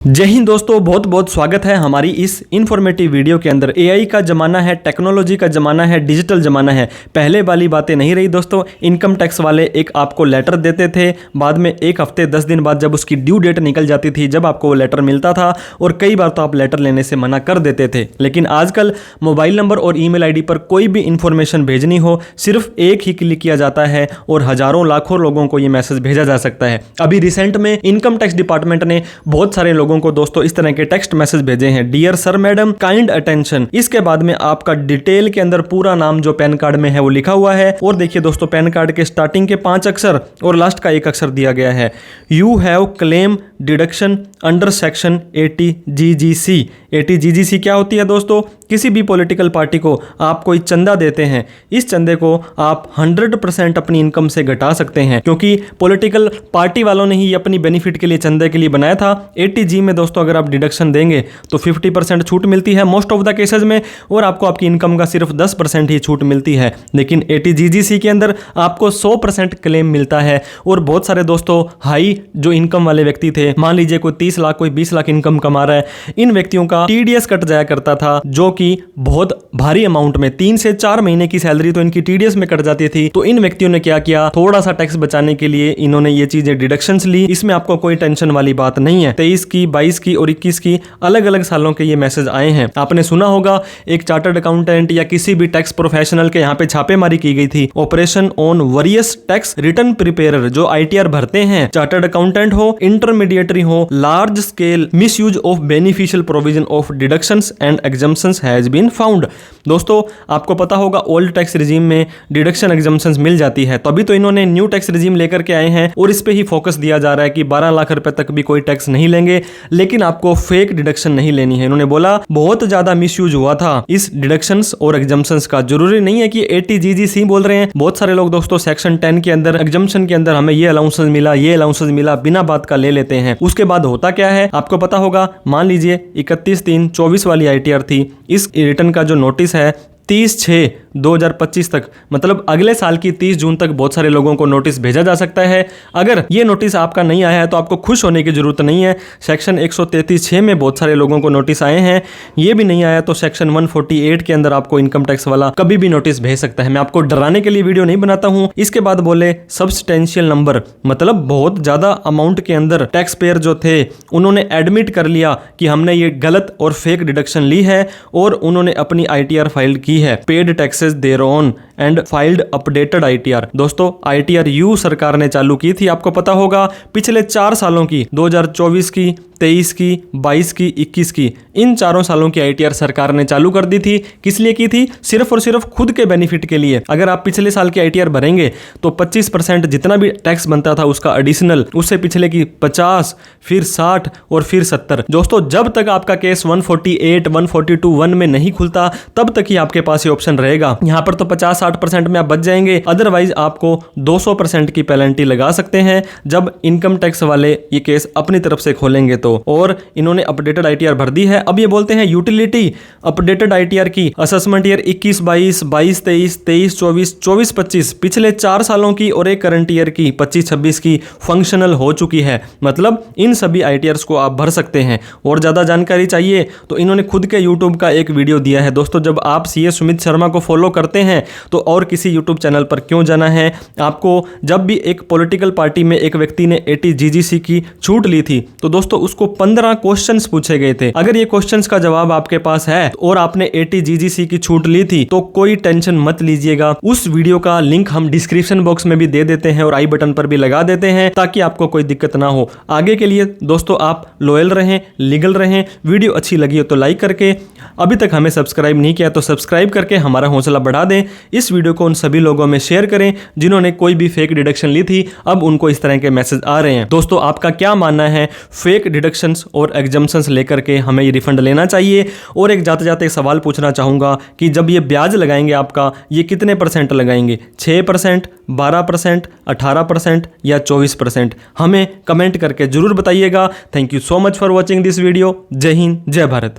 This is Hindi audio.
जय हिंद दोस्तों, बहुत बहुत स्वागत है हमारी इस इन्फॉर्मेटिव वीडियो के अंदर। एआई का ज़माना है, टेक्नोलॉजी का ज़माना है, डिजिटल ज़माना है। पहले वाली बातें नहीं रही दोस्तों। इनकम टैक्स वाले एक आपको लेटर देते थे, बाद में एक हफ्ते 10 दिन बाद जब उसकी ड्यू डेट निकल जाती थी, जब आपको वो लेटर मिलता था, और कई बार तो आप लेटर लेने से मना कर देते थे। लेकिन आजकल मोबाइल नंबर और ईमेल आईडी पर कोई भी इंफॉर्मेशन भेजनी हो, सिर्फ एक ही क्लिक किया जाता है और हज़ारों लाखों लोगों को ये मैसेज भेजा जा सकता है। अभी रिसेंट में इनकम टैक्स डिपार्टमेंट ने बहुत सारे लोगों को दोस्तों इस तरह के टेक्स्ट मैसेज भेजे हैं, dear sir madam kind attention. इसके बाद में आपका डिटेल के अंदर पूरा नाम जो पैन कार्ड में है वो लिखा हुआ है, और देखिए दोस्तों पैन कार्ड के स्टार्टिंग के 5 अक्षर और लास्ट का 1 अक्षर दिया गया है। You have claim deduction under section 80 GGC। 80 GGC क्या होती है दोस्तों? किसी भी पॉलिटिकल पार्टी को आप कोई चंदा देते हैं, इस चंदे को आप 100% अपनी इनकम से घटा सकते हैं, क्योंकि पॉलिटिकल पार्टी वालों ने ही अपनी बेनिफिट के लिए चंदे के लिए बनाया था। 80G में दोस्तों अगर आप डिडक्शन देंगे तो 50% छूट मिलती है मोस्ट ऑफ द केसेज में, और आपको आपकी इनकम का सिर्फ 10% ही छूट मिलती है। लेकिन 80 GGC के अंदर आपको 100% क्लेम मिलता है। और बहुत सारे दोस्तों हाई जो इनकम वाले व्यक्ति थे, मान लीजिए कोई 30 लाख कोई 20 लाख इनकम कमा रहा है, इन व्यक्तियों का TDS कट जाया करता था, जो कि बहुत भारी अमाउंट में 3 से 4 महीने की सैलरी तो इनकी TDS में कट जाती थी। तो इन व्यक्तियों ने क्या किया, थोड़ा सा टैक्स बचाने के लिए इन्होंने ये चीजें डिडक्शंस ली। इसमें आपको कोई टेंशन वाली बात नहीं है। 23 की, 22 की और 21 की अलग अलग सालों के ये मैसेज आए हैं। आपने सुना होगा एक चार्टर्ड अकाउंटेंट या किसी भी टैक्स प्रोफेशनल के यहाँ पे छापेमारी की गई थी। Operation on various tax return preparer, जो ITR भरते हैं, चार्टर्ड अकाउंटेंट हो, इंटरमीडिएटरी हो, large scale misuse of beneficial provision of deductions and exemptions has been found. दोस्तों आपको पता होगा ओल्ड टैक्स रिजीम में डिडक्शन एग्जम्पशंस मिल जाती है, तभी तो इन्होंने न्यू टैक्स रिजीम लेकर के आए हैं, और इस पे ही फोकस दिया जा रहा है कि 12 लाख रुपए तक भी कोई टैक्स नहीं लेंगे, लेकिन आपको फेक डिडक्शन नहीं लेनी है। इन्होंने बोला बहुत ज्यादा मिसयूज हुआ था इस डिडक्शंस और एग्जम्पशंस का। जरूरी नहीं है कि 80 GGC बोल रहे हैं। बहुत सारे लोग दोस्तों सेक्शन 10 के अंदर एग्जम्पशन के अंदर हमें ये अलाउंसेस मिला, ये अलाउंसेस मिला, बिना बात का ले लेते हैं। उसके बाद होता क्या है आपको पता होगा। मान लीजिए 31/3/24 वाली ITR थी, इस रिटर्न का जो नोटिस है 30/6/2025 तक, मतलब अगले साल की 30 जून तक बहुत सारे लोगों को नोटिस भेजा जा सकता है। अगर ये नोटिस आपका नहीं आया है तो आपको खुश होने की जरूरत नहीं है। सेक्शन 133(6) में बहुत सारे लोगों को नोटिस आए हैं। ये भी नहीं आया तो सेक्शन 148 के अंदर आपको इनकम टैक्स वाला कभी भी नोटिस भेज सकता है। मैं आपको डराने के लिए वीडियो नहीं बनाता हूं। इसके बाद बोले सब्सटेंशियल नंबर, मतलब बहुत ज्यादा अमाउंट के अंदर टैक्स पेयर जो थे उन्होंने एडमिट कर लिया कि हमने ये गलत और फेक डिडक्शन ली है, और उन्होंने अपनी ITR फाइल की है, paid taxes their own and filed updated ITR। दोस्तों ITR यू सरकार ने चालू की थी, आपको पता होगा पिछले 4 सालों की, 2024 की, 23 की, 22 की, 21 की, इन 4 सालों की ITR सरकार ने चालू कर दी थी। किस लिए की थी? सिर्फ और सिर्फ खुद के बेनिफिट के लिए। अगर आप पिछले साल की ITR भरेंगे तो 25% जितना भी टैक्स बनता था उसका एडिशनल, उससे पिछले की 50, फिर 60 और फिर 70। दोस्तों जब तक आपका केस 148, 142(1) में नहीं खुलता तब तक ही आपके पास ये ऑप्शन रहेगा। यहाँ पर तो 50-60% में आप बच जाएंगे, अदरवाइज आपको 200% की पेनल्टी लगा सकते हैं जब इनकम टैक्स वाले ये केस अपनी तरफ से खोलेंगे तो। और इन्होंने अपडेटेड ITR भर दी है। अब ये बोलते हैं यूटिलिटी अपडेटेड ITR की असेसमेंट ईयर 21-22, 22-23, 23-24, 24-25, पिछले 4 सालों की और एक करंट ईयर की 25-26 की फंक्शनल हो चुकी है। मतलब इन सभी ITRs को आप भर सकते हैं। और ज्यादा जानकारी चाहिए तो इन्होंने खुद के YouTube का एक वीडियो दिया है। दोस्तों जब आप CA सुमित शर्मा को फॉलो करते हैं तो और किसी YouTube चैनल पर क्यों जाना है आपको। जब भी एक पॉलिटिकल पार्टी में एक व्यक्ति ने 80 GGC की छूट ली थी तो दोस्तों उसको 15 क्वेश्चंस पूछे गए थे। अगर ये क्वेश्चंस का जवाब आपके पास है और आपने 80 GGC की छूट ली थी तो कोई टेंशन मत लीजिएगा। उस वीडियो का लिंक हम डिस्क्रिप्शन बॉक्स में भी दे देते हैं और आई बटन पर भी लगा देते हैं, ताकि आपको कोई दिक्कत ना हो। आगे के लिए दोस्तों आप लॉयल रहें, लीगल रहें। वीडियो अच्छी लगी हो तो लाइक करके, अभी तक हमें सब्सक्राइब नहीं किया तो सब्सक्राइब करके हमारा हौसला बढ़ा दें। इस वीडियो को उन सभी लोगों में शेयर करें जिन्होंने कोई भी फेक डिडक्शन ली थी, अब उनको इस तरह के मैसेज आ रहे हैं। दोस्तों आपका क्या मानना है, फेक डिडक्शंस और एग्जम्पशंस लेकर के हमें ये रिफंड लेना चाहिए? और एक जाते जाते एक सवाल पूछना चाहूंगा कि जब ये ब्याज लगाएंगे आपका, ये कितने % लगाएंगे? 6%, 12%, 18% या 24%? हमें कमेंट करके जरूर बताइएगा। Thank you so much for watching this video. जय हिंद, जय भारत।